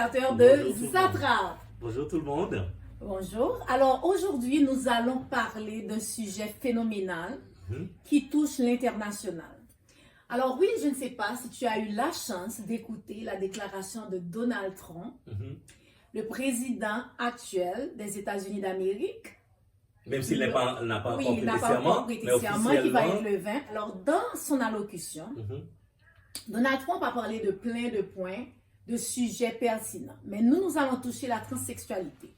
téléspectateurs de Zatra. Bonjour tout le monde. Bonjour. Alors aujourd'hui, nous allons parler d'un sujet phénoménal qui touche l'international. Alors oui, je ne sais pas si tu as eu la chance d'écouter la déclaration de Donald Trump, le président actuel des États-Unis d'Amérique. Même s'il n'a pas encore prêté serment, qui va être le 20. Alors dans son allocution, Donald Trump a parlé de plein de points, de sujets pertinents. Mais nous allons toucher la transsexualité.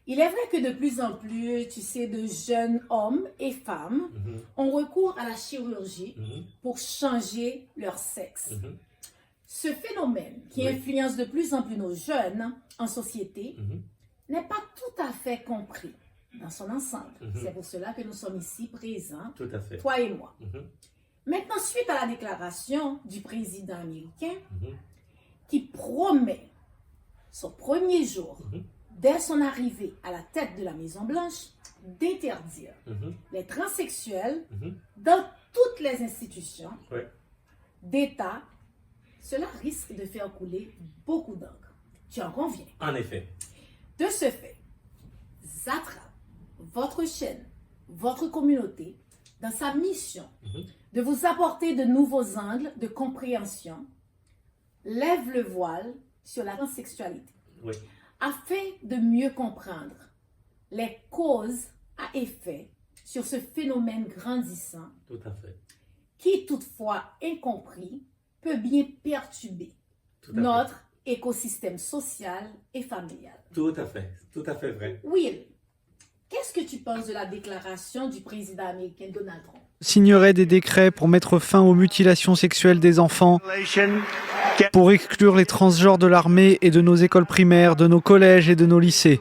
Il est vrai que de plus en plus, tu sais, de jeunes hommes et femmes ont recours à la chirurgie pour changer leur sexe. Ce phénomène qui influence de plus en plus nos jeunes en société n'est pas tout à fait compris dans son ensemble. C'est pour cela que nous sommes ici présents, Tout à fait. toi et moi. Maintenant, suite à la déclaration du président américain qui promet son premier jour, dès son arrivée à la tête de la Maison-Blanche, d'interdire les transsexuels dans toutes les institutions d'État, cela risque de faire couler beaucoup d'encre. Tu en conviens? En effet. De ce fait, Zatra, votre chaîne, votre communauté, dans sa mission de vous apporter de nouveaux angles de compréhension, lève le voile sur la transsexualité. Afin de mieux comprendre les causes à effet sur ce phénomène grandissant, Tout à fait. qui toutefois incompris peut bien perturber notre écosystème social et familial. Tout à fait vrai. Will, qu'est-ce que tu penses de la déclaration du président américain Donald Trump? Signerait des décrets pour mettre fin aux mutilations sexuelles des enfants, pour exclure les transgenres de l'armée et de nos écoles primaires, de nos collèges et de nos lycées.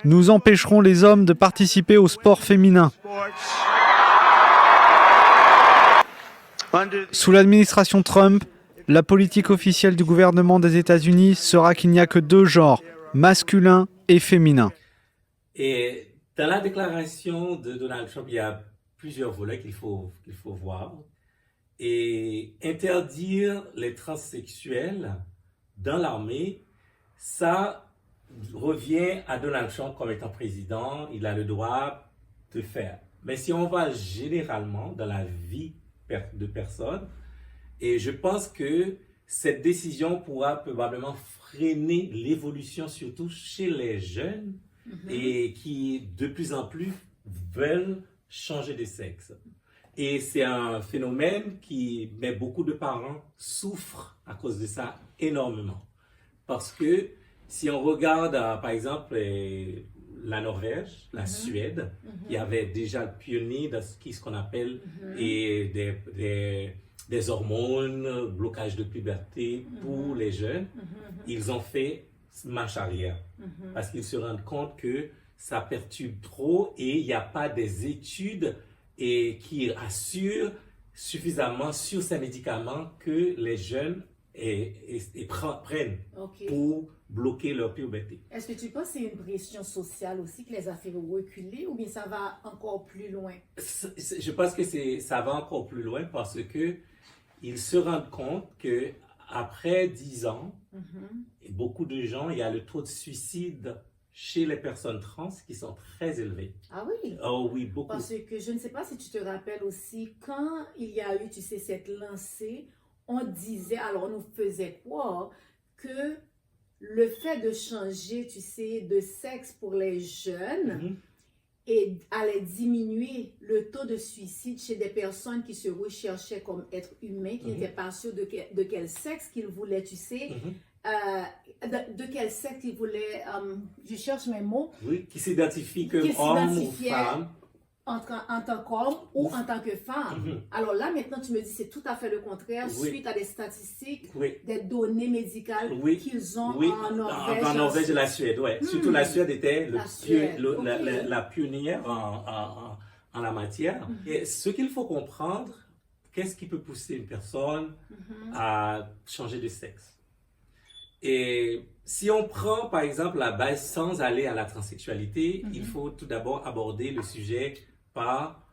Nous empêcherons les hommes de participer au sport féminin. Sous l'administration Trump, la politique officielle du gouvernement des États-Unis sera qu'il n'y a que deux genres, masculin et féminin. Et dans la déclaration de Donald Trump, il y a plusieurs volets qu'il faut voir. Et interdire les transsexuels dans l'armée, ça revient à Donald Trump comme étant président. Il a le droit de faire. Mais si on va généralement dans la vie de personnes, et je pense que cette décision pourra probablement freiner l'évolution, surtout chez les jeunes, et qui de plus en plus veulent changer de sexe. Et c'est un phénomène mais beaucoup de parents souffrent à cause de ça énormément. Parce que si on regarde, par exemple, la Norvège, la Suède, il y avait déjà le pionnier dans ce qu'on appelle des hormones, blocage de puberté pour les jeunes. Ils ont fait marche arrière parce qu'ils se rendent compte que ça perturbe trop et il n'y a pas des études qui assurent suffisamment sur ces médicaments que les jeunes prennent pour bloquer leur puberté. Est-ce que tu penses que c'est une pression sociale aussi qui les a fait reculer ou bien ça va encore plus loin? Je pense que ça va encore plus loin parce que ils se rendent compte que après 10 ans, beaucoup de gens, il y a le taux de suicide chez les personnes trans qui sont très élevés. Ah oui? Oh oui, beaucoup. Parce que je ne sais pas si tu te rappelles aussi, quand il y a eu, tu sais, cette lancée, on disait, alors on nous faisait croire que le fait de changer, tu sais, de sexe pour les jeunes allait diminuer le taux de suicide chez des personnes qui se recherchaient comme êtres humains, qui n'étaient pas sûrs de quel sexe qu'ils voulaient, tu sais, de quel sexe ils voulaient, je cherche mes mots. Oui, qui s'identifient comme homme ou femme. En tant qu'homme ou en tant que femme. Alors là, maintenant, tu me dis c'est tout à fait le contraire suite à des statistiques, des données médicales qu'ils ont en Norvège. En Norvège et la Suède, Surtout la Suède était la pionnière en la matière. Et ce qu'il faut comprendre, qu'est-ce qui peut pousser une personne à changer de sexe? Et si on prend par exemple la base sans aller à la transsexualité, il faut tout d'abord aborder le sujet par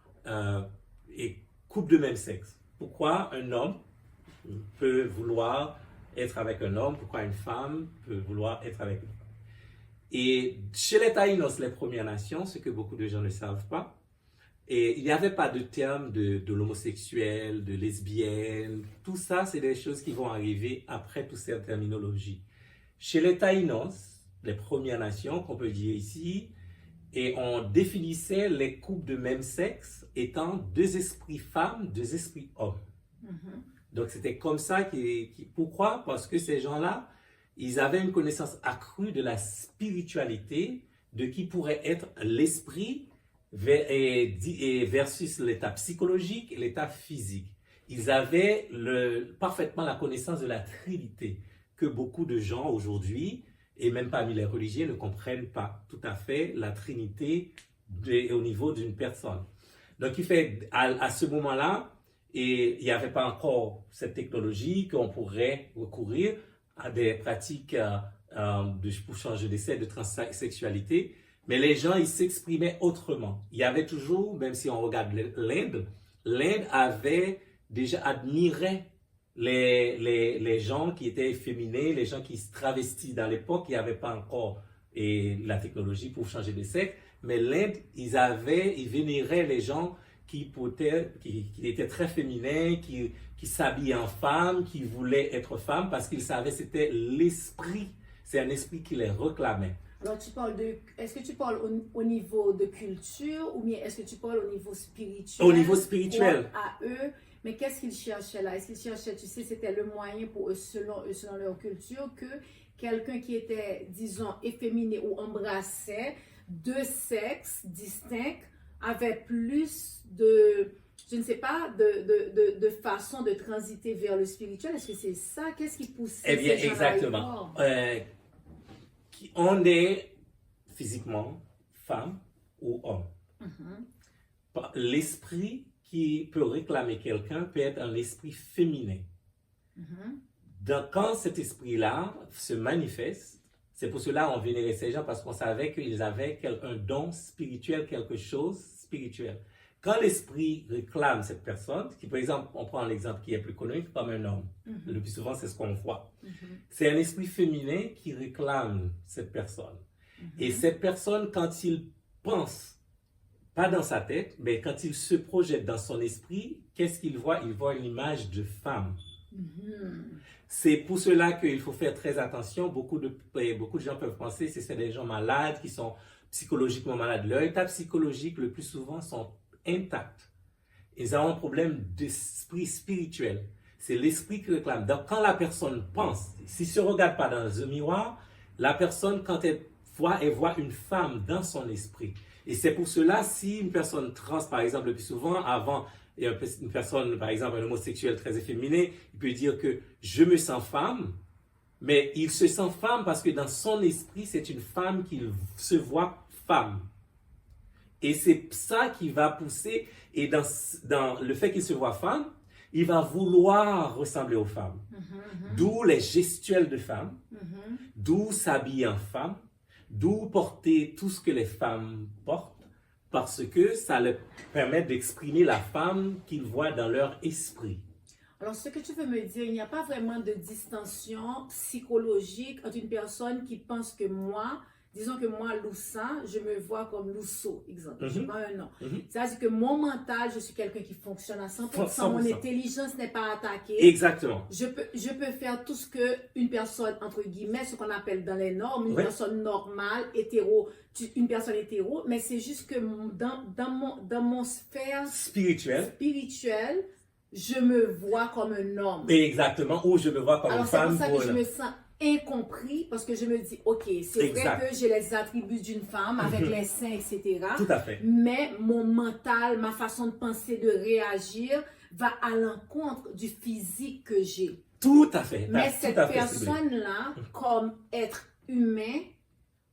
couple de même sexe. Pourquoi un homme peut vouloir être avec un homme, pourquoi une femme peut vouloir être avec une femme. Et chez les Taïnos, les Premières Nations, ce que beaucoup de gens ne savent pas, et il n'y avait pas de terme de l'homosexuel, de lesbienne, tout ça, c'est des choses qui vont arriver après toutes ces terminologies. Chez les Taïnos, les Premières Nations, qu'on peut dire ici, et on définissait les couples de même sexe étant 2 esprits femmes, 2 esprits hommes. Donc c'était comme ça pourquoi? Parce que ces gens-là, ils avaient une connaissance accrue de la spiritualité, de qui pourrait être l'esprit versus l'état psychologique et l'état physique. Ils avaient parfaitement la connaissance de la Trinité, que beaucoup de gens aujourd'hui, et même parmi les religieux, ne comprennent pas tout à fait la Trinité au niveau d'une personne. Donc il fait à ce moment-là, et il n'y avait pas encore cette technologie qu'on pourrait recourir à des pratiques pour changer d'essai de transsexualité, mais les gens, ils s'exprimaient autrement. Il y avait toujours, même si on regarde l'Inde avait déjà admiré les gens qui étaient efféminés, les gens qui se travestissent dans l'époque, il n'y avait pas encore la technologie pour changer de sexe, mais l'Inde, ils vénéraient les gens qui étaient très féminins, qui s'habillaient en femme, qui voulaient être femmes, parce qu'ils savaient que c'était l'esprit, c'est un esprit qui les réclamait. Alors, est-ce que tu parles au niveau de culture ou bien est-ce que tu parles au niveau spirituel? Au niveau spirituel. À eux, mais qu'est-ce qu'ils cherchaient là? Est-ce qu'ils cherchaient, tu sais, c'était le moyen pour eux, selon leur culture, que quelqu'un qui était, disons, efféminé ou embrassait 2 sexes distincts avait plus de, je ne sais pas, de façon de transiter vers le spirituel? Est-ce que c'est ça? Qu'est-ce qui poussait? Eh bien, exactement. On est physiquement femme ou homme. L'esprit qui peut réclamer quelqu'un peut être un esprit féminin. Donc, quand cet esprit-là se manifeste, c'est pour cela qu'on vénérait ces gens, parce qu'on savait qu'ils avaient un don spirituel, quelque chose spirituel. Quand l'esprit réclame cette personne, qui par exemple, on prend l'exemple qui est plus connu, comme un homme, le plus souvent c'est ce qu'on voit. C'est un esprit féminin qui réclame cette personne. Et cette personne, quand il pense, pas dans sa tête, mais quand il se projette dans son esprit, qu'est-ce qu'il voit? Il voit une image de femme. C'est pour cela qu'il faut faire très attention. Beaucoup de gens peuvent penser que c'est des gens malades, qui sont psychologiquement malades. Leur état psychologique, le plus souvent, sont intacts. Ils ont un problème d'esprit spirituel. C'est l'esprit qui réclame. Donc, quand la personne pense, s'il ne se regarde pas dans un miroir, la personne, quand elle voit une femme dans son esprit. Et c'est pour cela, si une personne trans, par exemple, le plus souvent, avant, une personne, par exemple, un homosexuel très efféminé, il peut dire que je me sens femme, mais il se sent femme parce que dans son esprit, c'est une femme qu'il se voit femme. Et c'est ça qui va pousser, et dans le fait qu'il se voit femme, il va vouloir ressembler aux femmes. D'où les gestuels de femmes, d'où s'habiller en femme, d'où porter tout ce que les femmes portent, parce que ça leur permet d'exprimer la femme qu'ils voient dans leur esprit. Alors, ce que tu veux me dire, il n'y a pas vraiment de distinction psychologique entre une personne qui pense que moi, disons que moi, Loussa, je me vois comme Lousseau, exemple. Je prends un nom. C'est-à-dire que mon mental, je suis quelqu'un qui fonctionne à 100%. Mon intelligence n'est pas attaquée. Exactement. Je peux faire tout ce qu'une personne, entre guillemets, ce qu'on appelle dans les normes, une personne normale, hétéro, une personne hétéro, mais c'est juste que dans mon sphère spirituelle, je me vois comme un homme. Exactement, ou je me vois comme une femme. Alors, c'est pour ça que je me sens incompris, parce que je me dis, ok, c'est vrai que j'ai les attributs d'une femme avec les seins, etc. Tout à fait. Mais mon mental, ma façon de penser, de réagir, va à l'encontre du physique que j'ai. Tout à fait. Mais cette personne-là, comme être humain,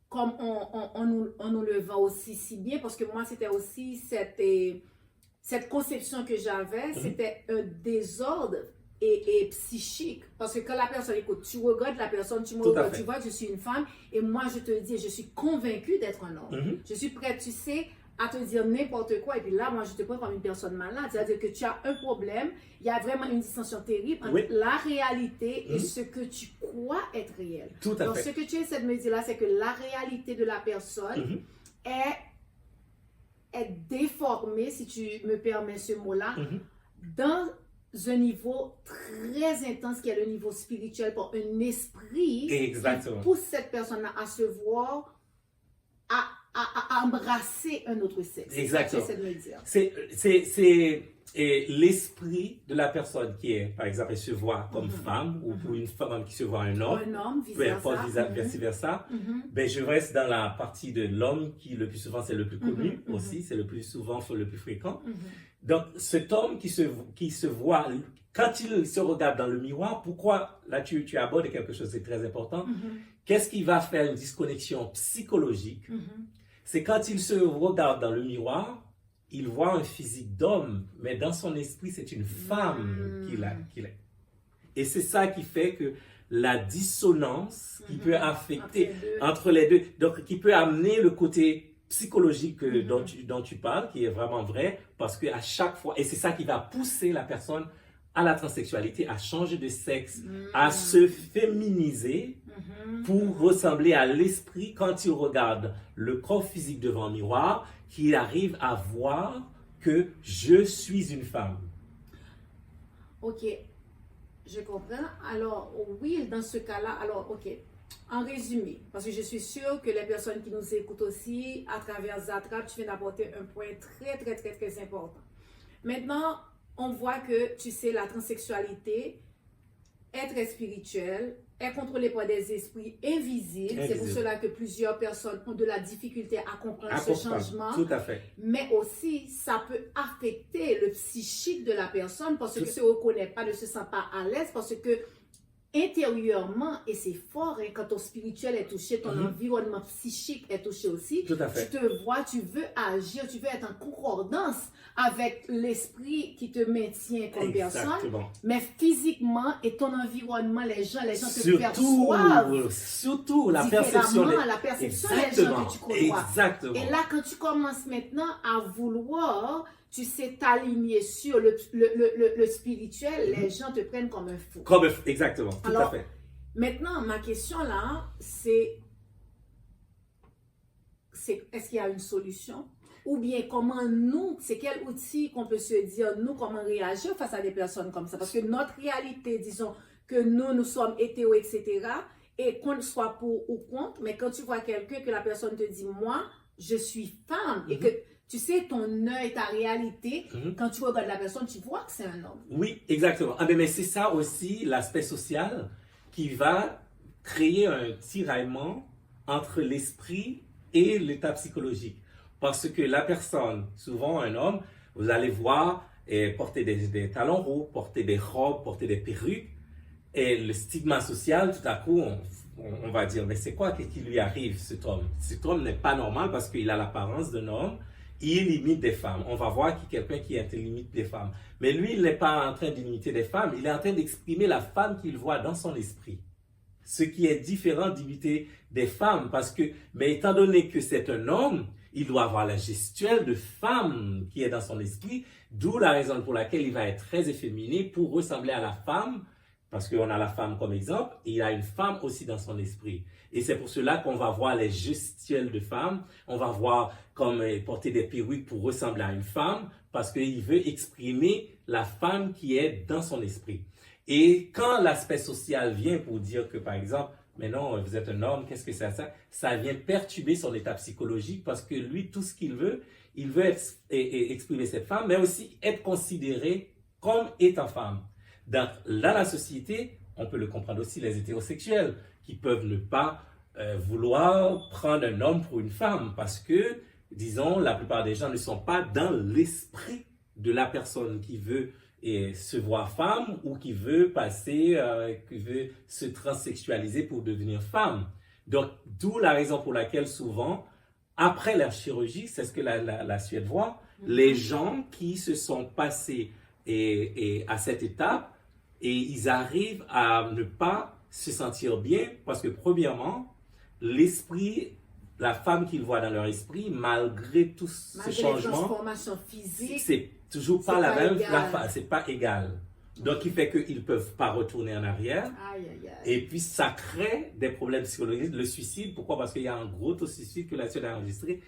comme on nous le vend aussi si bien, parce que moi, c'était aussi cette conception que j'avais, c'était un désordre et psychique. Parce que quand la personne écoute, tu regardes la personne, tu me regardes, tu vois, je suis une femme, et moi, je te dis, je suis convaincue d'être un homme. Je suis prête, tu sais, à te dire n'importe quoi, et puis là, moi, je te prends comme une personne malade. C'est-à-dire que tu as un problème, il y a vraiment une distinction terrible entre la réalité et ce que tu crois être réel. Tout à Donc, fait. ce que tu essaies de me dire là, c'est que la réalité de la personne est déformée, si tu me permets ce mot-là, dans un niveau très intense qui est le niveau spirituel, pour un esprit qui pousse cette personne à se voir, à embrasser un autre sexe. Exactement. C'est ça que j'essaie de me dire. C'est l'esprit de la personne qui est, par exemple, elle se voit comme femme, ou pour une femme qui se voit un homme, peu importe, vice-versa. Ben, je reste dans la partie de l'homme qui, le plus souvent, c'est le plus connu aussi, c'est le plus souvent, le plus fréquent. Donc, cet homme qui se voit, quand il se regarde dans le miroir, pourquoi, là, tu abordes quelque chose de très important, qu'est-ce qui va faire une disconnexion psychologique? C'est quand il se regarde dans le miroir, il voit un physique d'homme, mais dans son esprit, c'est une femme qu'il est. Et c'est ça qui fait que la dissonance qui peut affecter entre les deux, donc qui peut amener le côté psychologique dont tu parles, qui est vraiment vrai, parce qu'à chaque fois, et c'est ça qui va pousser la personne à la transsexualité, à changer de sexe, à se féminiser pour ressembler à l'esprit quand il regarde le corps physique devant un miroir, qu'il arrive à voir que je suis une femme. Ok, je comprends. Alors, oui, dans ce cas-là, alors, ok, en résumé, parce que je suis sûre que les personnes qui nous écoutent aussi, à travers Zatra, tu viens d'apporter un point très important. Maintenant, on voit que, tu sais, la transsexualité est très spirituelle, est contrôlée par des esprits invisibles. C'est pour cela que plusieurs personnes ont de la difficulté à comprendre ce changement. Tout à fait. Mais aussi, ça peut affecter le psychique de la personne parce qu'elle ne se reconnaît pas, ne se sent pas à l'aise, parce que intérieurement, et c'est fort, hein, quand ton spirituel est touché, ton environnement psychique est touché aussi. Tout à fait. Tu te vois, tu veux agir, tu veux être en concordance avec l'esprit qui te maintient comme personne. Mais physiquement et ton environnement, les gens te perçoivent. Surtout la perception. La perception des gens que tu crois. Exactement. Et là, quand tu commences maintenant à vouloir, tu sais, t'aligner sur le spirituel, les gens te prennent comme un fou. Exactement, tout Alors, à fait. Maintenant, ma question là, c'est est-ce qu'il y a une solution? Ou bien comment nous, c'est quel outil qu'on peut se dire, nous, comment réagir face à des personnes comme ça? Parce que notre réalité, disons que nous sommes hétéros, etc., et qu'on soit pour ou contre, mais quand tu vois quelqu'un, que la personne te dit, moi, je suis femme, et que tu sais, ton œil, ta réalité, quand tu regardes la personne, tu vois que c'est un homme. Oui, exactement. Ah, mais c'est ça aussi, l'aspect social, qui va créer un tiraillement entre l'esprit et l'état psychologique. Parce que la personne, souvent un homme, vous allez voir porter des talons hauts, porter des robes, porter des perruques, et le stigma social, tout à coup, on va dire, mais c'est quoi qui lui arrive, cet homme? Cet homme n'est pas normal parce qu'il a l'apparence d'un homme. Il limite des femmes. On va voir qu'il y a quelqu'un qui limite des femmes. Mais lui, il n'est pas en train de limiter des femmes. Il est en train d'exprimer la femme qu'il voit dans son esprit. Ce qui est différent d'imiter des femmes. Mais étant donné que c'est un homme, il doit avoir la gestuelle de femme qui est dans son esprit. D'où la raison pour laquelle il va être très efféminé pour ressembler à la femme. Parce qu'on a la femme comme exemple. Et il a une femme aussi dans son esprit. Et c'est pour cela qu'on va voir les gestuels de femmes. On va voir comme porter des perruques pour ressembler à une femme parce qu'il veut exprimer la femme qui est dans son esprit. Et quand l'aspect social vient pour dire que, par exemple, mais non, vous êtes un homme, qu'est-ce que c'est ça? Ça vient perturber son état psychologique parce que lui, tout ce qu'il veut, il veut exprimer cette femme, mais aussi être considéré comme étant femme. Dans la société, on peut le comprendre aussi, les hétérosexuels qui peuvent ne pas vouloir prendre un homme pour une femme parce que, disons, la plupart des gens ne sont pas dans l'esprit de la personne qui veut se voir femme ou qui veut qui veut se transsexualiser pour devenir femme. Donc, d'où la raison pour laquelle souvent, après la chirurgie, c'est ce que la Suède voit, les gens qui se sont passés à cette étape, et ils arrivent à ne pas se sentir bien parce que, premièrement, l'esprit la femme qu'ils voient dans leur esprit, malgré tous ces changements, les transformations physiques, c'est toujours pas la même, égal. c'est pas égal. Donc, il fait qu'ils ne peuvent pas retourner en arrière. Aïe, aïe, aïe. Et puis, ça crée des problèmes psychologiques. Le suicide, pourquoi? Parce qu'il y a un gros taux de suicide que la Suède a enregistré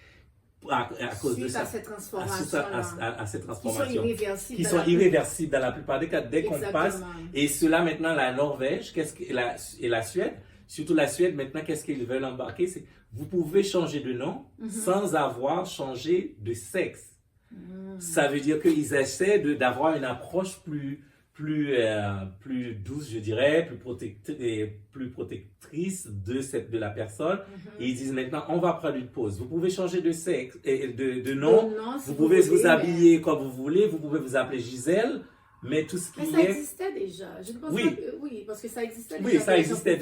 à cause de ça. À ces transformations. À ces transformations. Qui sont irréversibles. Dans la plupart des cas, dès qu'on passe. Et cela, maintenant, la Norvège et la Suède, surtout la Suède, maintenant, qu'est-ce qu'ils veulent embarquer? C'est vous pouvez changer de nom sans avoir changé de sexe. Ça veut dire qu'ils essaient d'avoir une approche plus douce, je dirais, plus protectrice de la personne. Et ils disent maintenant, on va prendre une pause. Vous pouvez changer de sexe et de nom. Vous pouvez vous habiller comme vous voulez. Vous pouvez vous appeler Gisèle. Mais tout ce qui est... Mais ça existait déjà. Je ne pense pas que... Oui, parce que ça existait déjà. Oui, ça existait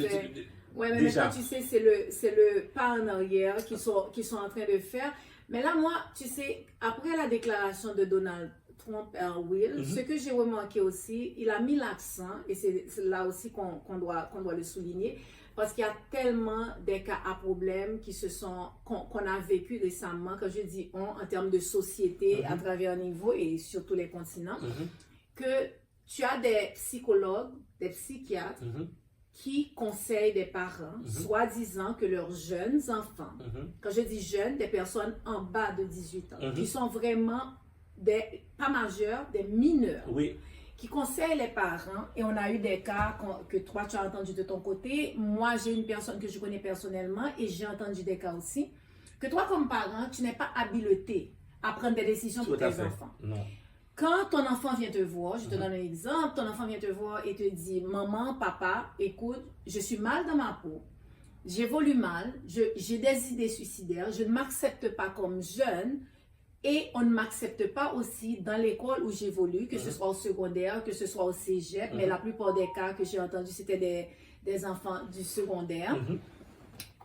Oui, mais maintenant, tu sais, c'est le pas en arrière qu'ils sont en train de faire. Mais là, moi, tu sais, après la déclaration de Donald Trump et Will, ce que j'ai remarqué aussi, il a mis l'accent, et c'est là aussi qu'on doit le souligner, parce qu'il y a tellement des cas à problème qu'on a vécu récemment, quand je dis en termes de société à travers niveau et sur tous les continents, que tu as des psychologues, des psychiatres qui conseillent des parents, soi-disant que leurs jeunes enfants, quand je dis jeunes, des personnes en bas de 18 ans, qui sont vraiment pas majeurs, des mineurs, qui conseillent les parents, et on a eu des cas que toi tu as entendu de ton côté, moi j'ai une personne que je connais personnellement, et j'ai entendu des cas aussi, que toi comme parent, tu n'es pas habilité à prendre des décisions pour tes enfants. Non. Quand ton enfant vient te voir, je te donne un exemple, ton enfant vient te voir et te dit, maman, papa, écoute, je suis mal dans ma peau, j'évolue mal, j'ai des idées suicidaires, je ne m'accepte pas comme jeune et on ne m'accepte pas aussi dans l'école où j'évolue, que ce soit au secondaire, que ce soit au cégep, mais la plupart des cas que j'ai entendus, c'était des enfants du secondaire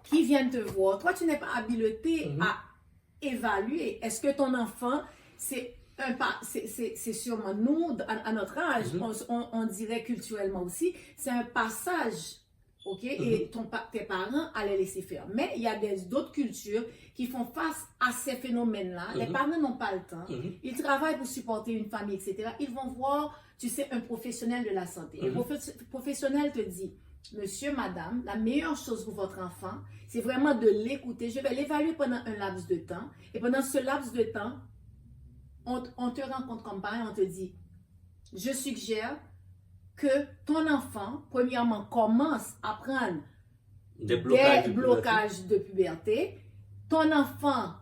qui viennent te voir. Toi, tu n'es pas habilité à évaluer. Est-ce que ton enfant, c'est sûrement nous, à notre âge, on dirait culturellement aussi, c'est un passage, ok? Et tes parents allaient laisser faire. Mais il y a d'autres cultures qui font face à ces phénomènes-là. Les parents n'ont pas le temps. Ils travaillent pour supporter une famille, etc. Ils vont voir, tu sais, un professionnel de la santé. Le professionnel te dit, monsieur, madame, la meilleure chose pour votre enfant, c'est vraiment de l'écouter. Je vais l'évaluer pendant un laps de temps. Et pendant ce laps de temps, on te rencontre comme parent, on te dit, je suggère que ton enfant, premièrement, commence à prendre des blocages de puberté. Ton enfant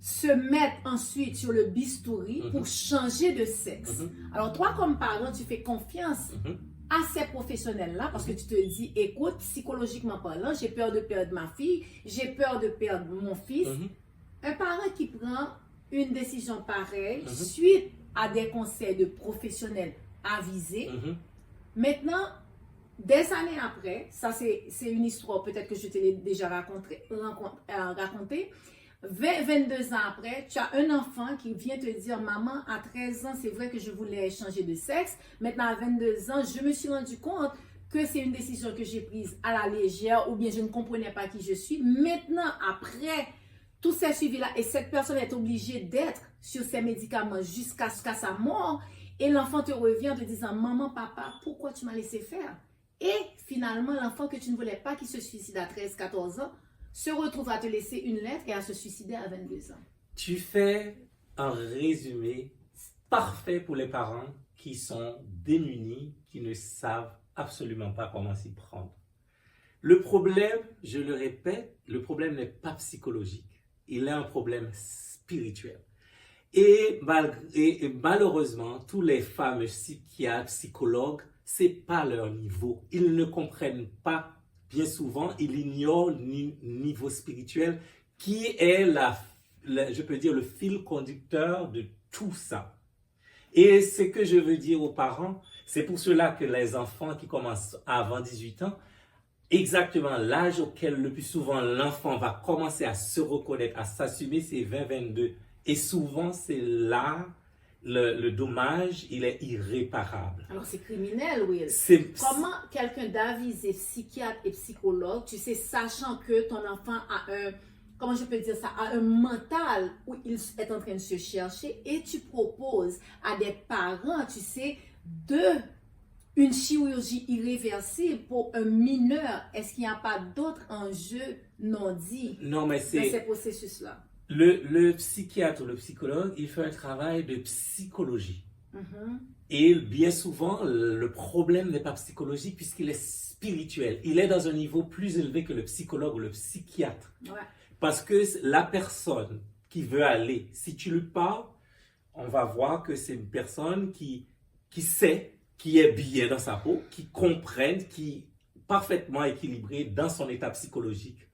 se met ensuite sur le bistouri pour changer de sexe. Alors toi, comme parent, tu fais confiance à ces professionnels-là parce que tu te dis, écoute, psychologiquement parlant, j'ai peur de perdre ma fille, j'ai peur de perdre mon fils. Un parent qui prend une décision pareille suite à des conseils de professionnels avisés. Maintenant, des années après, ça c'est une histoire peut-être que je te l'ai déjà raconté, 22 ans après, tu as un enfant qui vient te dire, maman, à 13 ans, c'est vrai que je voulais changer de sexe. Maintenant, à 22 ans, je me suis rendu compte que c'est une décision que j'ai prise à la légère ou bien je ne comprenais pas qui je suis. Maintenant, après tous ces suivis-là, et cette personne est obligée d'être sur ces médicaments jusqu'à sa mort, et l'enfant te revient en te disant, maman, papa, pourquoi tu m'as laissé faire? Et finalement, l'enfant que tu ne voulais pas qui se suicide à 13-14 ans, se retrouve à te laisser une lettre et à se suicider à 22 ans. Tu fais un résumé parfait pour les parents qui sont démunis, qui ne savent absolument pas comment s'y prendre. Le problème, je le répète, le problème n'est pas psychologique. Il est un problème spirituel. Et malheureusement, tous les fameux psychiatres, psychologues, c'est pas leur niveau. Ils ne comprennent pas, bien souvent, ils ignorent le niveau spirituel qui est je peux dire, le fil conducteur de tout ça. Et ce que je veux dire aux parents, c'est pour cela que les enfants qui commencent avant 18 ans, exactement l'âge auquel le plus souvent l'enfant va commencer à se reconnaître, à s'assumer, c'est 20-22. Et souvent, c'est là, le dommage, il est irréparable. Alors, c'est criminel, Will. Comment quelqu'un d'avisé, psychiatre et psychologue, tu sais, sachant que ton enfant a comment je peux dire ça, à un mental où il est en train de se chercher et tu proposes à des parents, tu sais, une chirurgie irréversible pour un mineur. Est-ce qu'il n'y a pas d'autres enjeux non dits Non, mais dans ces processus-là? Le psychiatre ou le psychologue, il fait un travail de psychologie. Et bien souvent, le problème n'est pas psychologique puisqu'il est spirituel. Il est dans un niveau plus élevé que le psychologue ou le psychiatre. Ouais. Parce que la personne qui veut aller, si tu lui parles, on va voir que c'est une personne qui sait, qui est bien dans sa peau, qui comprenne, qui est parfaitement équilibrée dans son état psychologique.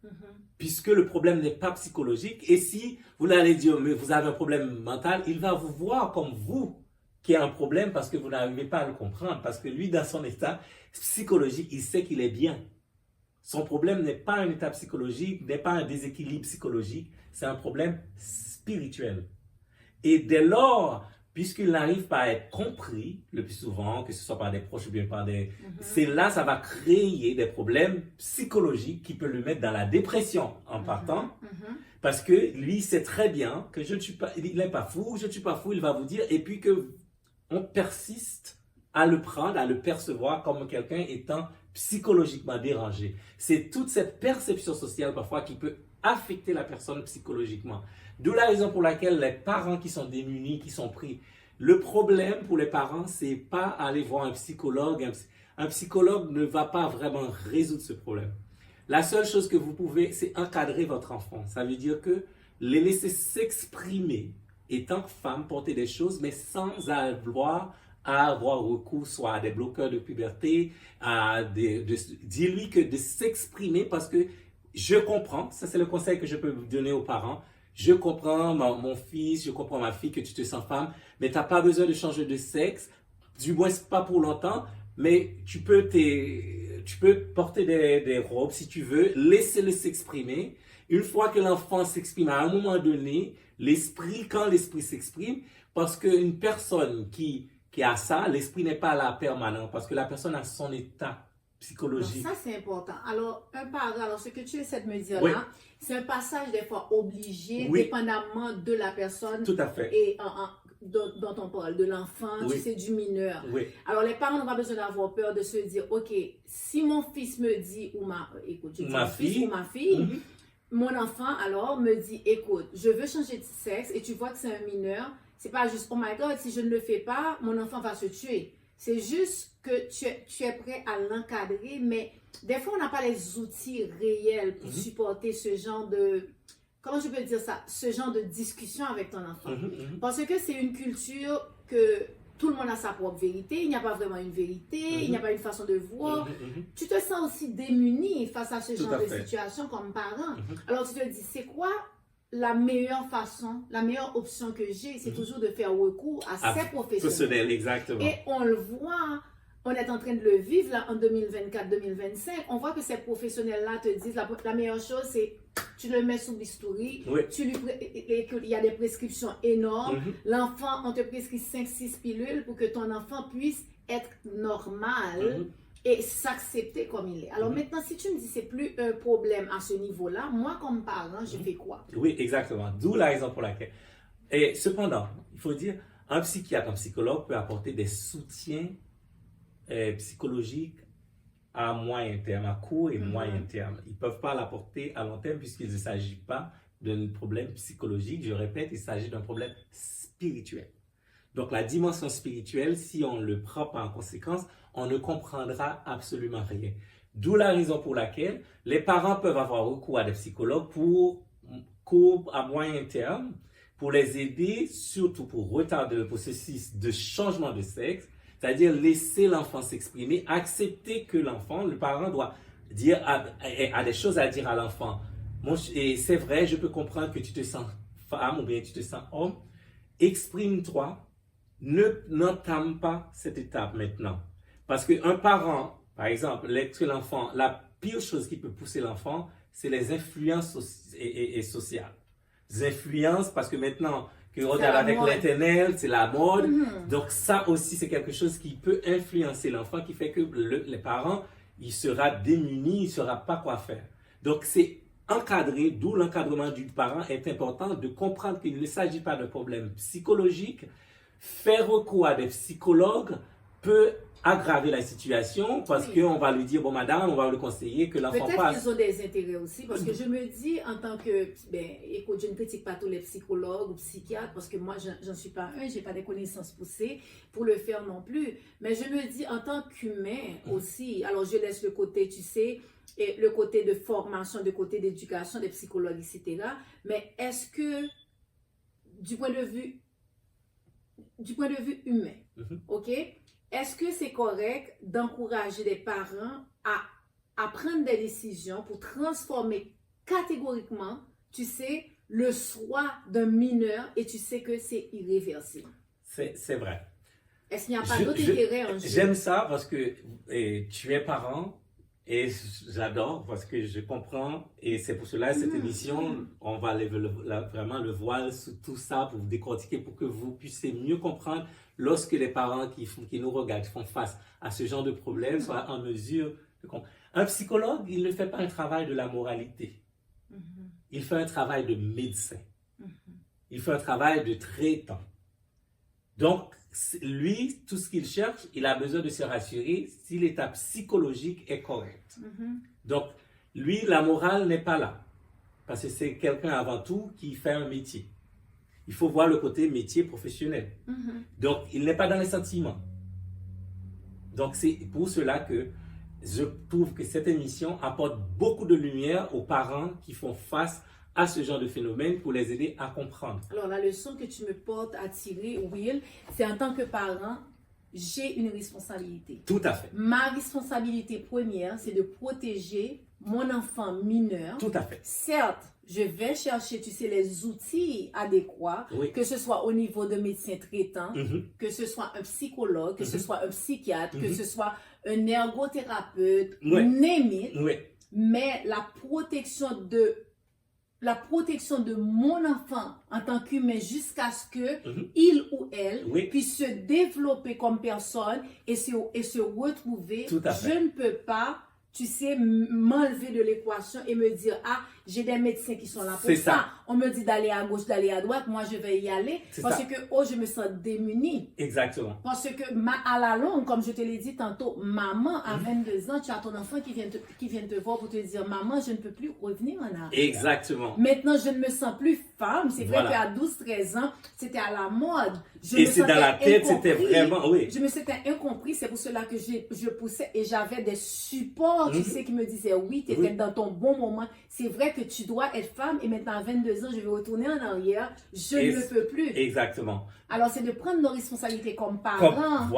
Puisque le problème n'est pas psychologique. Et si vous allez dire, mais vous avez un problème mental, il va vous voir comme vous qui a un problème parce que vous n'arrivez pas à le comprendre. Parce que lui, dans son état psychologique, il sait qu'il est bien. Son problème n'est pas un état psychologique, n'est pas un déséquilibre psychologique, c'est un problème spirituel. Et dès lors, puisqu'il n'arrive pas à être compris, le plus souvent, que ce soit par des proches ou bien par des... C'est là, ça va créer des problèmes psychologiques qui peuvent le mettre dans la dépression en partant. Parce que lui, sait très bien que je ne suis pas... Il n'est pas fou, je ne suis pas fou, il va vous dire. Et puis que on persiste à le prendre, à le percevoir comme quelqu'un étant psychologiquement dérangé. C'est toute cette perception sociale parfois qui peut affecter la personne psychologiquement. D'où la raison pour laquelle les parents qui sont démunis, qui sont pris, le problème pour les parents, c'est pas aller voir un psychologue. Un psychologue ne va pas vraiment résoudre ce problème. La seule chose que vous pouvez, c'est encadrer votre enfant. Ça veut dire que les laisser s'exprimer, étant femme, porter des choses, mais sans avoir recours soit à des bloqueurs de puberté, dis-lui que de s'exprimer parce que je comprends, ça c'est le conseil que je peux vous donner aux parents, je comprends mon fils, je comprends ma fille que tu te sens femme, mais tu n'as pas besoin de changer de sexe, du moins pas pour longtemps, mais tu peux porter des robes si tu veux, laissez-le s'exprimer. Une fois que l'enfant s'exprime, à un moment donné, quand l'esprit s'exprime, parce qu'une personne qui a ça, l'esprit n'est pas là permanent, parce que la personne a son état psychologique. Alors ça, c'est important. Alors, ce que tu essaies de me dire Oui. là, c'est un passage des fois obligé, Oui. dépendamment de la personne. Tout à fait. Et dont on parle, de l'enfant, Oui. tu sais, du mineur. Oui. Alors, les parents n'ont pas besoin d'avoir peur de se dire, OK, si mon fils me dit, fils ou ma fille, mon enfant, alors, me dit, écoute, je veux changer de sexe et tu vois que c'est un mineur, c'est pas juste, oh my God, si je ne le fais pas, mon enfant va se tuer. C'est juste que tu es prêt à l'encadrer, mais des fois, on n'a pas les outils réels pour supporter ce genre de... Comment je peux dire ça? Ce genre de discussion avec ton enfant. Parce que c'est une culture que tout le monde a sa propre vérité. Il n'y a pas vraiment une vérité. Il n'y a pas une façon de voir. Tu te sens aussi démuni face à ce genre de situation comme parent. Alors, tu te dis, c'est quoi la meilleure façon, la meilleure option que j'ai? C'est toujours de faire recours à ces professionnels. Exactement. Et on le voit... On est en train de le vivre là en 2024-2025. On voit que ces professionnels-là te disent la meilleure chose, c'est tu le mets sous bistouri, il y a des prescriptions énormes. L'enfant, on te prescrit 5-6 pilules pour que ton enfant puisse être normal et s'accepter comme il est. Alors maintenant, si tu me dis c'est plus un problème à ce niveau-là, moi comme parent, je fais quoi? Oui, exactement. D'où la raison pour laquelle. Et cependant, il faut dire, un psychiatre, un psychologue peut apporter des soutiens psychologiques à moyen terme, à court et moyen terme. Ils ne peuvent pas l'apporter à long terme puisqu'il ne s'agit pas d'un problème psychologique. Je répète, il s'agit d'un problème spirituel. Donc la dimension spirituelle, si on ne le prend pas en conséquence, on ne comprendra absolument rien. D'où la raison pour laquelle les parents peuvent avoir recours à des psychologues pour court à moyen terme, pour les aider, surtout pour retarder le processus de changement de sexe, c'est-à-dire laisser l'enfant s'exprimer, accepter que l'enfant, le parent doit dire, a des choses à dire à l'enfant. Et c'est vrai, je peux comprendre que tu te sens femme ou bien tu te sens homme. Exprime-toi, n'entame pas cette étape maintenant. Parce qu'un parent, par exemple, l'enfant, la pire chose qui peut pousser l'enfant, c'est les influences sociales. Les influences, parce que maintenant, que regarde avec l'internet, c'est la mode. Donc ça aussi, c'est quelque chose qui peut influencer l'enfant, qui fait que les parents, il sera démuni, il ne saura pas quoi faire. Donc c'est encadrer, d'où l'encadrement du parent est important, de comprendre qu'il ne s'agit pas d'un problème psychologique. Faire recours à des psychologues peut aggraver la situation parce qu'on va lui dire, bon madame, on va le conseiller que l'enfant passe. Peut-être qu'ils ont des intérêts aussi parce que je me dis en tant que, écoute, je ne critique pas tous les psychologues ou psychiatres parce que moi, j'en suis pas un, j'ai pas des connaissances poussées pour le faire non plus. Mais je me dis en tant qu'humain aussi, alors je laisse le côté, tu sais, et le côté de formation, le côté d'éducation, des psychologues, etc. Mais est-ce que, du point de vue humain, ok? Est-ce que c'est correct d'encourager les parents à prendre des décisions pour transformer catégoriquement, tu sais, le choix d'un mineur et tu sais que c'est irréversible? C'est vrai. Est-ce qu'il n'y a pas d'autre intérêt en jeu? J'aime ça parce que tu es parent et j'adore parce que je comprends et c'est pour cela cette émission, on va lever vraiment le voile sur tout ça pour vous décortiquer pour que vous puissiez mieux comprendre lorsque les parents qui nous regardent font face à ce genre de problème, soient en mesure de comprendre. Un psychologue, il ne fait pas un travail de la moralité. Il fait un travail de médecin. Il fait un travail de traitant. Donc, lui, tout ce qu'il cherche, il a besoin de se rassurer si l'état psychologique est correct. Donc, lui, la morale n'est pas là. Parce que c'est quelqu'un avant tout qui fait un métier. Il faut voir le côté métier professionnel. Donc, il n'est pas dans les sentiments. Donc, c'est pour cela que je trouve que cette émission apporte beaucoup de lumière aux parents qui font face à ce genre de phénomène pour les aider à comprendre. Alors, la leçon que tu me portes à tirer, Will, c'est en tant que parent, j'ai une responsabilité. Tout à fait. Ma responsabilité première, c'est de protéger mon enfant mineur. Tout à fait. Certes, je vais chercher, tu sais, les outils adéquats, que ce soit au niveau de médecin traitant, que ce soit un psychologue, que ce soit un psychiatre, que ce soit un ergothérapeute, name it. Mais la protection de mon enfant en tant qu'humain jusqu'à ce que il ou elle puisse se développer comme personne et se retrouver. Je ne peux pas, tu sais, m'enlever de l'équation et me dire, ah, j'ai des médecins qui sont là pour ça. On me dit d'aller à gauche, d'aller à droite, moi je vais y aller parce que, je me sens démunie. Exactement. Parce que, à la longue, comme je te l'ai dit tantôt, maman, à 22 ans, tu as ton enfant qui vient te voir pour te dire, maman, je ne peux plus revenir en arrière. Exactement. Maintenant, je ne me sens plus femme. C'est vrai qu'à 12-13 ans, c'était à la mode. Et c'est dans la tête, c'était vraiment, Je me sentais incompris. C'est pour cela que je poussais et j'avais des supports, tu sais, qui me disaient, oui, tu étais dans ton bon moment. C'est vrai que tu dois être femme et maintenant à 22 ans, je vais retourner en arrière. Je ne peux plus. Exactement. Alors, c'est de prendre nos responsabilités comme parents.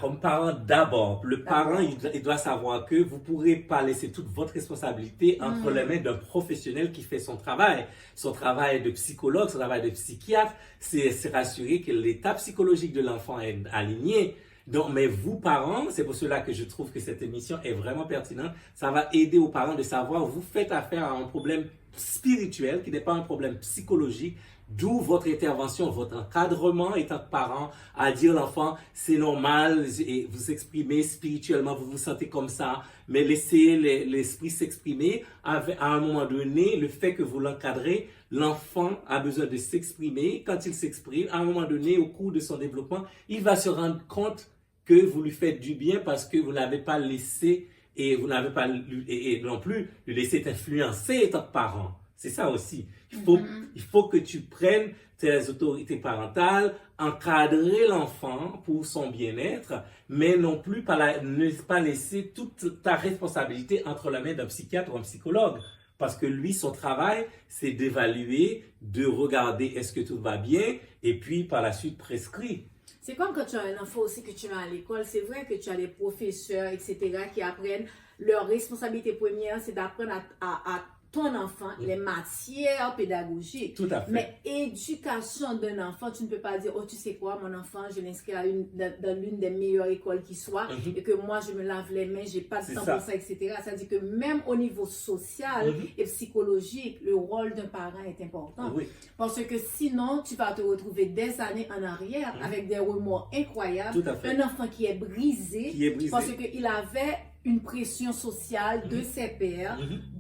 Comme parent d'abord. Le parent, il doit savoir que vous ne pourrez pas laisser toute votre responsabilité entre les mains d'un professionnel qui fait son travail. Son travail de psychologue, son travail de psychiatre, c'est rassurer que l'état psychologique de l'enfant est aligné. Donc, mais vous, parents, c'est pour cela que je trouve que cette émission est vraiment pertinente. Ça va aider aux parents de savoir, vous faites affaire à un problème spirituel qui n'est pas un problème psychologique. D'où votre intervention, votre encadrement étant parent, à dire l'enfant, c'est normal, et vous exprimez spirituellement, vous vous sentez comme ça, mais laissez l'esprit s'exprimer. À un moment donné, le fait que vous l'encadrez, l'enfant a besoin de s'exprimer. Quand il s'exprime, à un moment donné, au cours de son développement, il va se rendre compte que vous lui faites du bien parce que vous n'avez pas laissé et vous n'avez pas et non plus lui laisser influencer étant parent. C'est ça aussi. Il faut que tu prennes tes autorités parentales, encadrer l'enfant pour son bien-être, mais non plus ne pas laisser toute ta responsabilité entre la main d'un psychiatre ou un psychologue. Parce que lui, son travail, c'est d'évaluer, de regarder est-ce que tout va bien, et puis par la suite prescrit. C'est comme quand tu as un enfant aussi que tu vas à l'école. C'est vrai que tu as des professeurs, etc., qui apprennent. Leur responsabilité première, c'est d'apprendre à ton enfant les matières pédagogiques. Tout à fait. Mais éducation d'un enfant, tu ne peux pas dire, oh, tu sais quoi, mon enfant, je l'inscris dans l'une des meilleures écoles qui soit, et que moi, je me lave les mains, j'ai pas de temps pour ça, etc. C'est-à-dire que même au niveau social et psychologique, le rôle d'un parent est important. Parce que sinon, tu vas te retrouver des années en arrière avec des remords incroyables. Un enfant qui est brisé. Parce qu'il avait une pression sociale de ses pairs,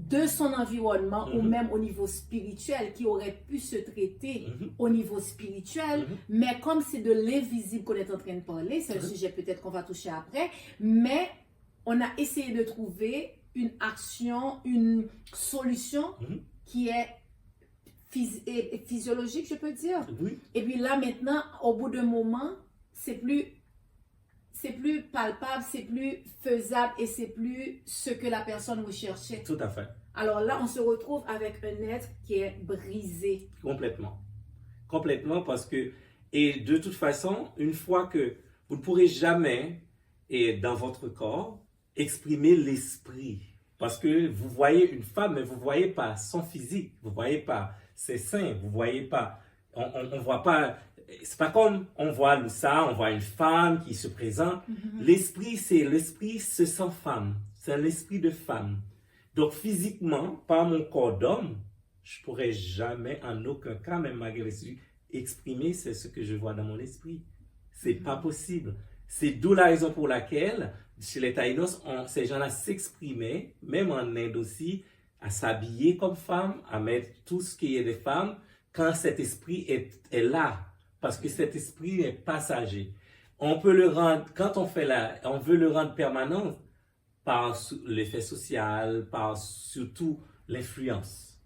de son environnement ou même au niveau spirituel, qui aurait pu se traiter au niveau spirituel, mais comme c'est de l'invisible qu'on est en train de parler, c'est un sujet peut-être qu'on va toucher après, mais on a essayé de trouver une action, une solution qui est physiologique, je peux dire. Oui. Et puis là, maintenant, au bout d'un moment, c'est plus palpable, c'est plus faisable et c'est plus ce que la personne recherchait. Tout à fait. Alors là, on se retrouve avec un être qui est brisé. Complètement. Complètement parce que, et de toute façon, une fois que vous ne pourrez jamais, et dans votre corps, exprimer l'esprit. Parce que vous voyez une femme, mais vous ne voyez pas son physique, vous ne voyez pas ses seins, vous ne voyez pas, on voit pas, c'est pas comme on voit ça, on voit une femme qui se présente. L'esprit se sent femme, c'est un esprit de femme. Donc physiquement, par mon corps d'homme, je ne pourrais jamais, en aucun cas, même malgré l'esprit, exprimer ce que je vois dans mon esprit. C'est pas possible. C'est d'où la raison pour laquelle, chez les Taïnos, ces gens-là s'exprimaient, même en Inde aussi, à s'habiller comme femme, à mettre tout ce qui est des femmes, quand cet esprit est là. Parce que cet esprit est passager. On peut le rendre, quand on veut le rendre permanent, par l'effet social, par surtout l'influence.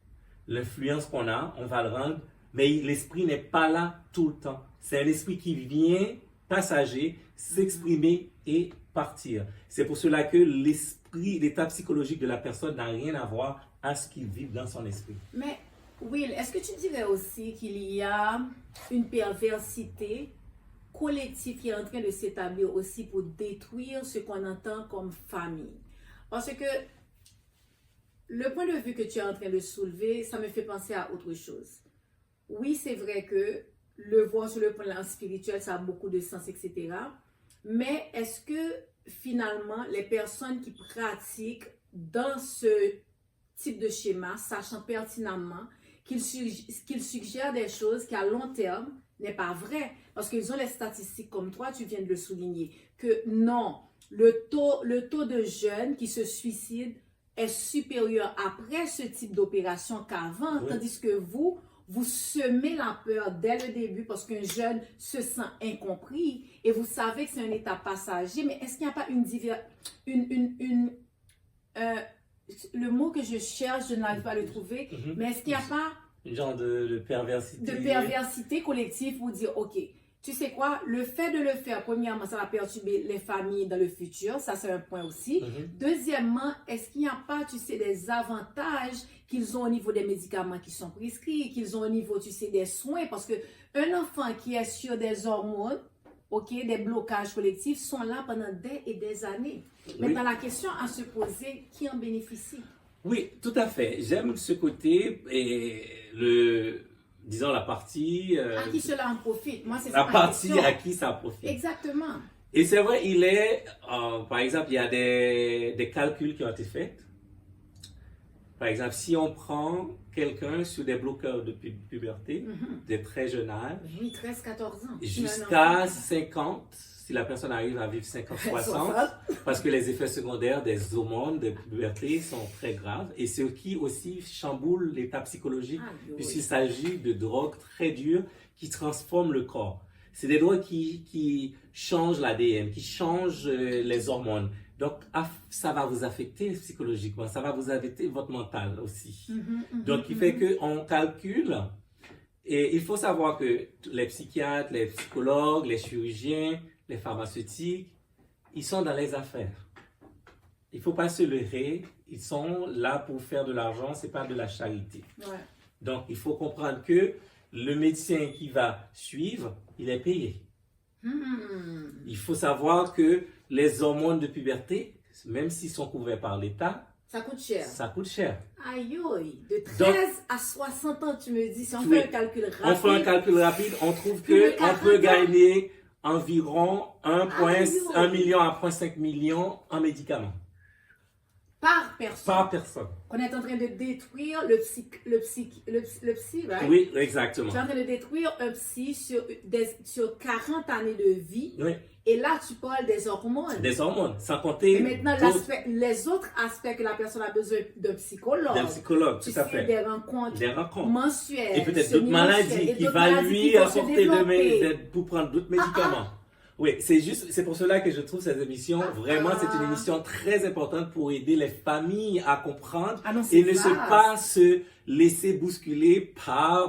L'influence qu'on a, on va le rendre, mais l'esprit n'est pas là tout le temps. C'est un esprit qui vient, passager, s'exprimer et partir. C'est pour cela que l'esprit, l'état psychologique de la personne n'a rien à voir à ce qu'il vit dans son esprit. Mais Will, est-ce que tu dirais aussi qu'il y a une perversité collective qui est en train de s'établir aussi pour détruire ce qu'on entend comme famille? Parce que le point de vue que tu es en train de soulever, ça me fait penser à autre chose. Oui, c'est vrai que le voir sur le plan spirituel, ça a beaucoup de sens, etc. Mais est-ce que finalement, les personnes qui pratiquent dans ce type de schéma, sachant pertinemment qu'ils suggèrent des choses qui à long terme n'est pas vrai, parce qu'ils ont les statistiques comme toi, tu viens de le souligner, que non, le taux de jeunes qui se suicident est supérieur après ce type d'opération qu'avant, tandis que vous semez la peur dès le début parce qu'un jeune se sent incompris et vous savez que c'est un état passager, mais est-ce qu'il n'y a pas le mot que je cherche, je n'arrive pas à le trouver, mais est-ce qu'il n'y a pas une genre de perversité. De perversité collective pour dire, ok, tu sais quoi, le fait de le faire, premièrement, ça va perturber les familles dans le futur, ça c'est un point aussi. Deuxièmement, est-ce qu'il n'y a pas, tu sais, des avantages qu'ils ont au niveau des médicaments qui sont prescrits, qu'ils ont au niveau, tu sais, des soins, parce que un enfant qui est sur des hormones, ok, des blocages collectifs sont là pendant des et des années. Maintenant, la question à se poser, qui en bénéficie? Oui, tout à fait. J'aime ce côté et disons la partie... à qui cela en profite? Moi, c'est la ça partie question. à qui ça profite. Exactement. Et c'est vrai, par exemple, il y a des calculs qui ont été faits. Par exemple, si on prend quelqu'un sur des bloqueurs de puberté, de très jeune âge, oui, 13-14 ans, jusqu'à 50, si la personne arrive à vivre 50-60, parce que les effets secondaires des hormones de puberté sont très graves, et ce qui aussi chamboule l'état psychologique, puisqu'il s'agit de drogues très dures qui transforment le corps. C'est des drogues qui changent l'ADN, qui changent les hormones. Donc, ça va vous affecter psychologiquement, ça va vous affecter votre mental aussi. Donc, il fait qu'on calcule, et il faut savoir que les psychiatres, les psychologues, les chirurgiens, les pharmaceutiques, ils sont dans les affaires. Il ne faut pas se leurrer, ils sont là pour faire de l'argent, ce n'est pas de la charité. Donc, il faut comprendre que le médecin qui va suivre, il est payé. Il faut savoir que les hormones de puberté, même s'ils sont couverts par l'État, ça coûte cher. Ça coûte cher. Aïe, de 13 à 60 ans, tu me dis, si on fait un calcul rapide. On fait un calcul rapide, on trouve qu'on peut gagner environ 1 million à 1,5 million en médicaments. Par personne. Par personne. On est en train de détruire le psy, right? Oui, exactement. Tu es en train de détruire un psy sur 40 années de vie. Oui. Et là, tu parles des hormones. Des hormones, sans compter. Et maintenant, les autres aspects que la personne a besoin d'un psychologue. D'un psychologue, tu tout à sais, fait. Des rencontres mensuelles. Et peut-être d'autres maladies qui va lui apporter pour prendre d'autres médicaments. Oui, c'est pour cela que je trouve cette émission, vraiment, c'est une émission très importante pour aider les familles à comprendre et ne pas se laisser bousculer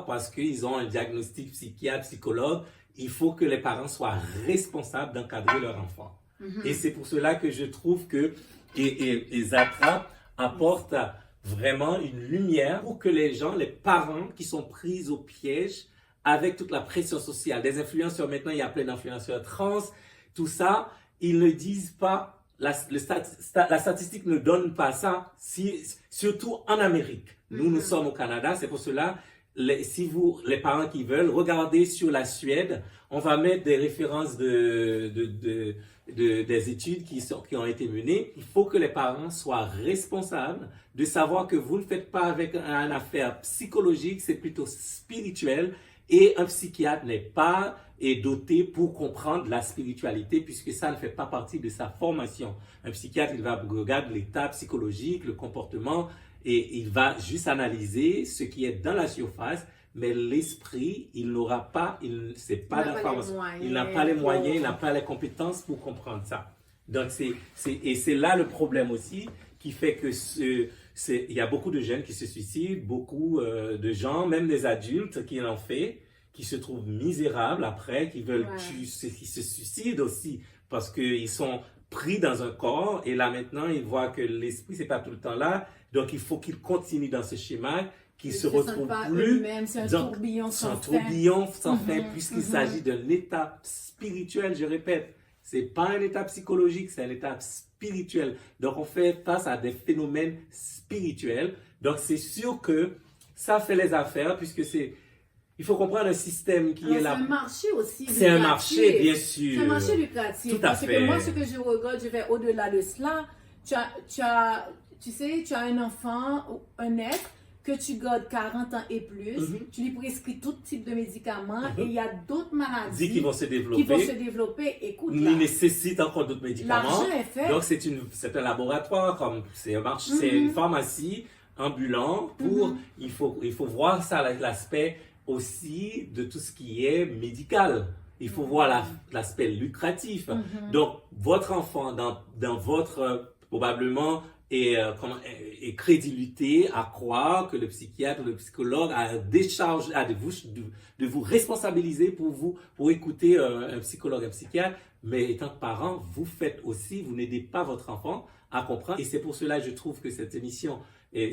parce qu'ils ont un diagnostic psychiatre, psychologue. Il faut que les parents soient responsables d'encadrer leur enfant. Et c'est pour cela que je trouve que Zatra apporte vraiment une lumière pour que les parents qui sont pris au piège avec toute la pression sociale, des influenceurs, maintenant il y a plein d'influenceurs trans, tout ça, ils ne disent pas, la statistique ne donne pas ça, surtout en Amérique. Nous sommes au Canada, c'est pour cela, les parents qui veulent, regardez sur la Suède, on va mettre des références des études qui ont été menées. Il faut que les parents soient responsables de savoir que vous ne faites pas avec une affaire psychologique, c'est plutôt spirituel. Et un psychiatre n'est pas doté pour comprendre la spiritualité puisque ça ne fait pas partie de sa formation. Un psychiatre, il va regarder l'état psychologique, le comportement et il va juste analyser ce qui est dans la surface. Mais l'esprit, il n'aura pas, c'est pas d'information. Il n'a pas les moyens, il n'a pas les compétences pour comprendre ça. Donc c'est là le problème aussi qui fait que il y a beaucoup de jeunes qui se suicident, beaucoup de gens, même des adultes qui l'ont fait, qui se trouvent misérables après, qui se suicident aussi parce qu'ils sont pris dans un corps et là maintenant ils voient que l'esprit c'est pas tout le temps là, donc il faut qu'ils continuent dans ce schéma, qu'ils se retrouvent plus. C'est un tourbillon sans fin puisqu'il s'agit d'un état spirituel, je répète. C'est pas un état psychologique, c'est un état spirituel. Donc, on fait face à des phénomènes spirituels. Donc, c'est sûr que ça fait les affaires puisque il faut comprendre un système qui est là. C'est un marché aussi. C'est un marché, bien sûr. C'est un marché lucratif. Tout à fait. Parce que moi, ce que je regarde, je vais au-delà de cela. Tu as un enfant, un être, que tu gardes 40 ans et plus, tu lui prescris tout type de médicaments et il y a d'autres maladies qui vont se développer. Écoute, il nécessite encore d'autres médicaments. L'argent est fait. Donc c'est un laboratoire, c'est un marché, c'est une pharmacie ambulante pour il faut voir ça l'aspect aussi de tout ce qui est médical. Il faut voir l'aspect lucratif. Donc votre enfant dans votre probablement et crédulité à croire que le psychiatre ou le psychologue a décharge de vous responsabiliser pour écouter un psychologue, un psychiatre, mais étant parent, vous n'aidez pas votre enfant à comprendre. Et c'est pour cela que je trouve que cette émission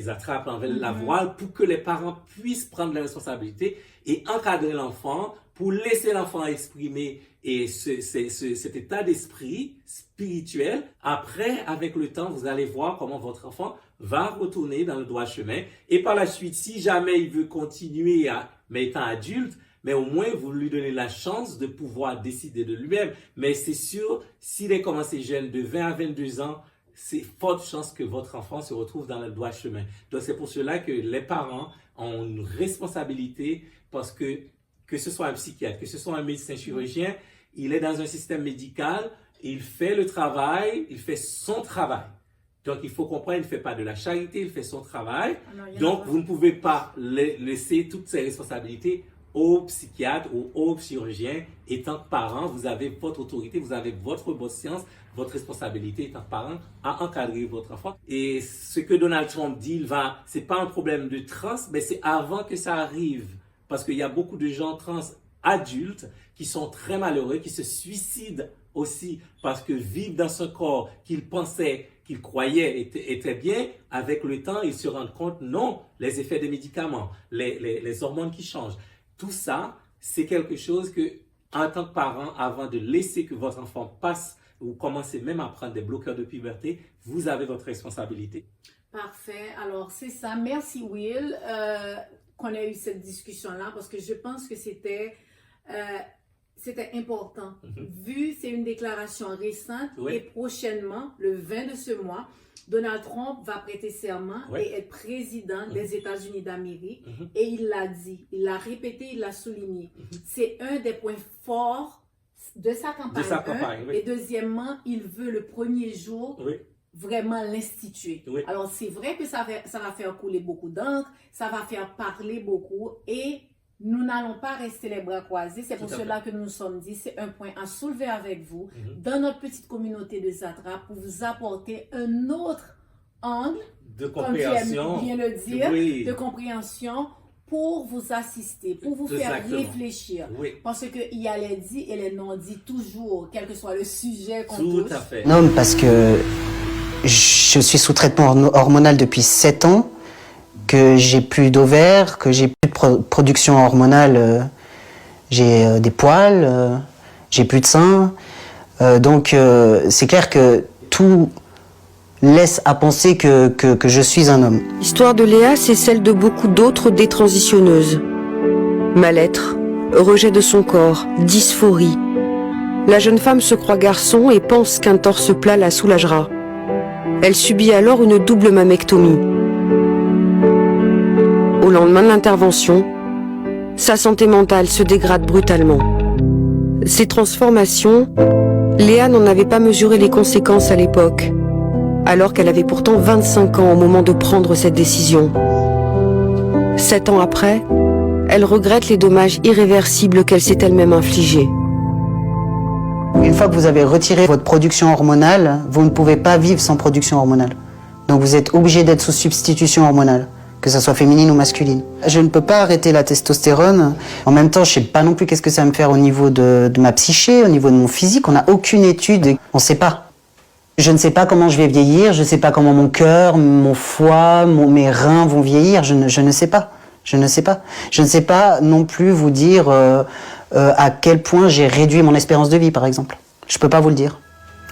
attrape la voile pour que les parents puissent prendre la responsabilité et encadrer l'enfant pour laisser l'enfant exprimer cet état d'esprit spirituel. Après, avec le temps, vous allez voir comment votre enfant va retourner dans le droit chemin. Et par la suite, si jamais il veut continuer mais étant adulte, mais au moins vous lui donnez la chance de pouvoir décider de lui-même. Mais c'est sûr, s'il est commencé jeune de 20 à 22 ans, c'est forte chance que votre enfant se retrouve dans le droit chemin. Donc c'est pour cela que les parents ont une responsabilité parce que ce soit un psychiatre, que ce soit un médecin chirurgien, il est dans un système médical, il fait le travail, il fait son travail. Donc il faut comprendre, il ne fait pas de la charité, il fait son travail. Donc vous ne pouvez pas laisser toutes ces responsabilités au psychiatre ou au chirurgien. Étant parent, vous avez votre autorité, vous avez votre bonne science, votre responsabilité étant parent à encadrer votre enfant. Et ce que Donald Trump dit, c'est pas un problème de trans, mais c'est avant que ça arrive. Parce qu'il y a beaucoup de gens trans adultes qui sont très malheureux, qui se suicident aussi parce que vivent dans ce corps qu'ils pensaient, qu'ils croyaient était bien, avec le temps, ils se rendent compte, non, les effets des médicaments, les hormones qui changent. Tout ça, c'est quelque chose que, en tant que parent, avant de laisser que votre enfant passe ou commencez même à prendre des bloqueurs de puberté, vous avez votre responsabilité. Parfait. Alors, c'est ça. Merci, Will, qu'on ait eu cette discussion-là parce que je pense que c'était important. Vu, c'est une déclaration récente et prochainement, le 20 de ce mois, Donald Trump va prêter serment et être président des États-Unis d'Amérique. Et il l'a dit, il l'a répété, il l'a souligné. C'est un des points forts, de sa campagne. De sa campagne, oui. Et deuxièmement, il veut le premier jour Oui. vraiment l'instituer. Oui. Alors, c'est vrai que ça va faire couler beaucoup d'encre, ça va faire parler beaucoup et nous n'allons pas rester les bras croisés. C'est pour cela que nous nous sommes dit, c'est un point à soulever avec vous dans notre petite communauté de Zatrap pour vous apporter un autre angle, de compréhension, comme tu aimes bien le dire, oui. de compréhension pour vous assister, pour vous faire réfléchir. Oui. Parce qu'il y a les dits et les non-dits toujours, quel que soit le sujet qu'on touche. Tout à fait. Non, parce que je suis sous traitement hormonal depuis 7 ans, que j'ai plus d'ovaires, que j'ai plus de production hormonale, j'ai des poils, j'ai plus de seins. Donc c'est clair que tout laisse à penser que je suis un homme. L'histoire de Léa, c'est celle de beaucoup d'autres détransitionneuses. Mal-être, rejet de son corps, dysphorie. La jeune femme se croit garçon et pense qu'un torse plat la soulagera. Elle subit alors une double mammectomie. Au lendemain de l'intervention, sa santé mentale se dégrade brutalement. Ces transformations, Léa n'en avait pas mesuré les conséquences à l'époque, alors qu'elle avait pourtant 25 ans au moment de prendre cette décision. 7 ans après, elle regrette les dommages irréversibles qu'elle s'est elle-même infligés. Une fois que vous avez retiré votre production hormonale, vous ne pouvez pas vivre sans production hormonale. Donc vous êtes obligé d'être sous substitution hormonale, que ça soit féminine ou masculine. Je ne peux pas arrêter la testostérone. En même temps, je ne sais pas non plus qu'est-ce que ça va me faire au niveau de ma psyché, au niveau de mon physique. On n'a aucune étude, on ne sait pas. Je ne sais pas comment je vais vieillir, je ne sais pas comment mon cœur, mon foie, mes reins vont vieillir, je ne sais pas. Je ne sais pas. Je ne sais pas non plus vous dire à quel point j'ai réduit mon espérance de vie, par exemple. Je ne peux pas vous le dire.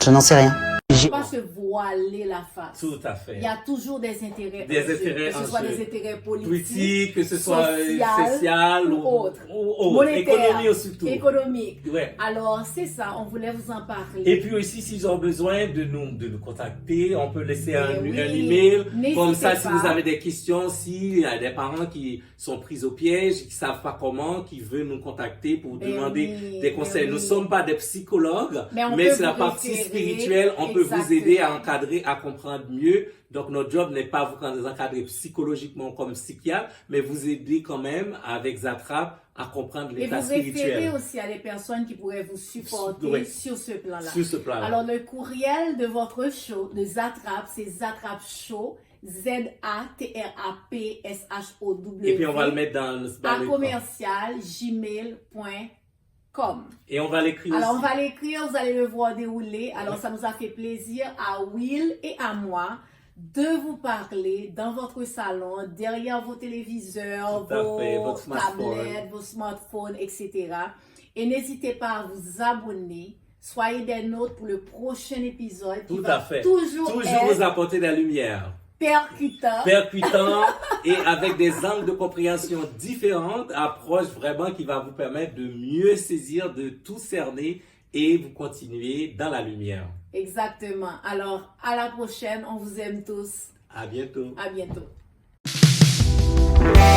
Je n'en sais rien. Il ne faut pas se voiler la face. Tout à fait. Il y a toujours des intérêts. Que ce soit des intérêts politiques, que ce soit social ou autre. Monétaire, économique. Ouais. Alors, c'est ça, on voulait vous en parler. Et puis aussi, s'ils ont besoin de nous contacter, on peut laisser un email. Comme ça, si vous avez des questions, s'il y a des parents qui sont pris au piège, qui ne savent pas comment, qui veulent nous contacter pour demander des conseils. Nous ne sommes pas des psychologues, mais c'est la partie spirituelle. On peut vous aider à encadrer, à comprendre mieux. Donc, notre job n'est pas vous encadrer psychologiquement comme psychiatre, mais vous aider quand même avec Zatrap à comprendre l'état spirituel. Et vous référez aussi à des personnes qui pourraient vous supporter sur ce plan-là. Sur ce plan-là. Alors, le courriel de votre show, de Zatrap, c'est Zatrap Show, ZATRAPSHOW. Et puis, on va le mettre dans le commercial gmail.com. Et on va l'écrire Alors, aussi. on va l'écrire, vous allez le voir dérouler. Alors, ça nous a fait plaisir à Will et à moi de vous parler dans votre salon, derrière vos téléviseurs, vos tablettes, vos smartphones, etc. Et n'hésitez pas à vous abonner. Soyez des nôtres pour le prochain épisode. Tout à fait. Toujours vous apporter de la lumière. Percutant et avec des angles de compréhension différentes, approche vraiment qui va vous permettre de mieux saisir, de tout cerner et vous continuer dans la lumière. Exactement. Alors, à la prochaine. On vous aime tous. À bientôt. À bientôt.